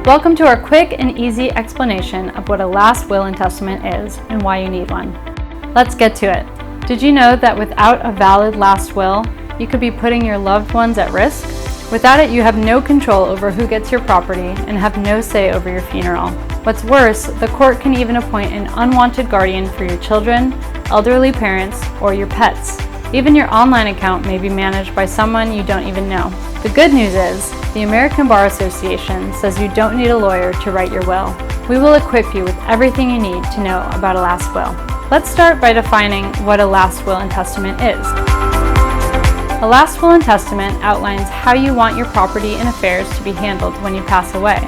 Welcome to our quick and easy explanation of what a last will and testament is and why you need one. Let's get to it. Did you know that without a valid last will, you could be putting your loved ones at risk? Without it, you have no control over who gets your property and have no say over your funeral. What's worse, the court can even appoint an unwanted guardian for your children, elderly parents, or your pets. Even your online account may be managed by someone you don't even know. The good news is, the American Bar Association says you don't need a lawyer to write your will. We will equip you with everything you need to know about a last will. Let's start by defining what a last will and testament is. A last will and testament outlines how you want your property and affairs to be handled when you pass away,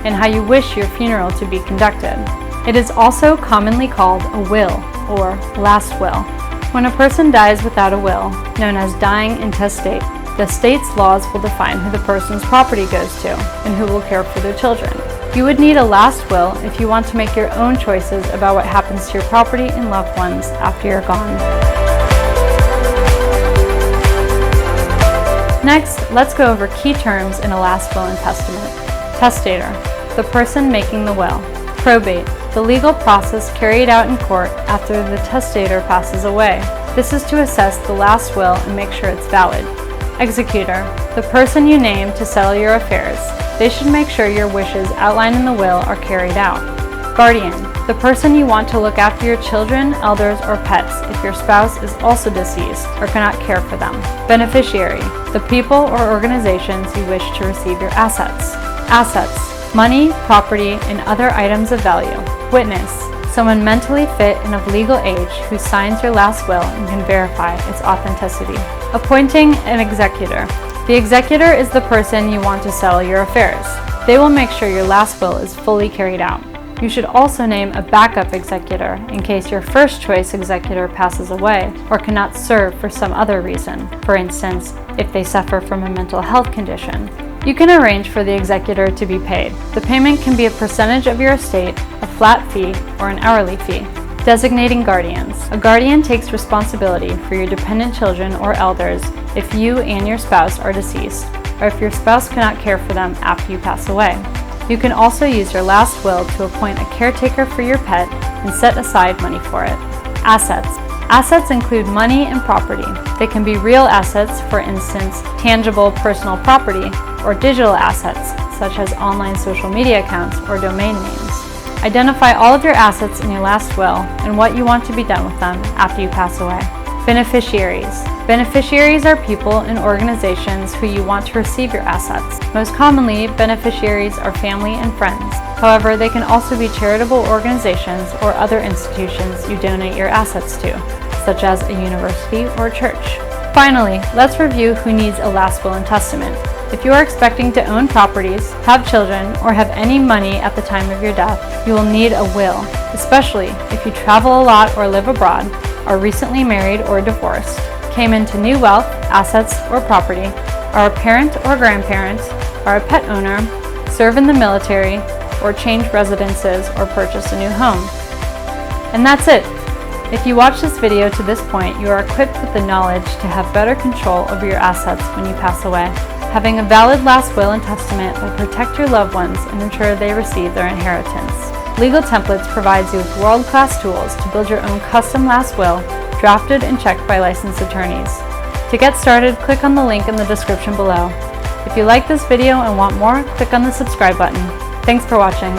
and how you wish your funeral to be conducted. It is also commonly called a will, or last will. When a person dies without a will, known as dying intestate, the state's laws will define who the person's property goes to and who will care for their children. You would need a last will if you want to make your own choices about what happens to your property and loved ones after you're gone. Next, let's go over key terms in a last will and testament. Testator, the person making the will. Probate, the legal process carried out in court after the testator passes away. This is to assess the last will and make sure it's valid. Executor, the person you name to settle your affairs. They should make sure your wishes outlined in the will are carried out. Guardian, the person you want to look after your children, elders, or pets if your spouse is also deceased or cannot care for them. Beneficiary, the people or organizations you wish to receive your assets. Assets, money, property, and other items of value. Witness, someone mentally fit and of legal age who signs your last will and can verify its authenticity. Appointing an executor. The executor is the person you want to settle your affairs. They will make sure your last will is fully carried out. You should also name a backup executor in case your first choice executor passes away or cannot serve for some other reason, for instance, if they suffer from a mental health condition. You can arrange for the executor to be paid. The payment can be a percentage of your estate, a flat fee, or an hourly fee. Designating guardians. A guardian takes responsibility for your dependent children or elders if you and your spouse are deceased, or if your spouse cannot care for them after you pass away. You can also use your last will to appoint a caretaker for your pet and set aside money for it. Assets. Assets include money and property. They can be real assets, for instance, tangible personal property, or digital assets, such as online social media accounts or domain names. Identify all of your assets in your last will and what you want to be done with them after you pass away. Beneficiaries. Beneficiaries are people and organizations who you want to receive your assets. Most commonly, beneficiaries are family and friends. However, they can also be charitable organizations or other institutions you donate your assets to, such as a university or a church. Finally, let's review who needs a last will and testament. If you are expecting to own properties, have children, or have any money at the time of your death, you will need a will, especially if you travel a lot or live abroad, are recently married or divorced, came into new wealth, assets, or property, are a parent or grandparent, are a pet owner, serve in the military, or change residences or purchase a new home. And that's it. If you watch this video to this point, you are equipped with the knowledge to have better control over your assets when you pass away. Having a valid last will and testament will protect your loved ones and ensure they receive their inheritance. Legal Templates provides you with world-class tools to build your own custom last will, drafted and checked by licensed attorneys. To get started, click on the link in the description below. If you like this video and want more, click on the subscribe button. Thanks for watching.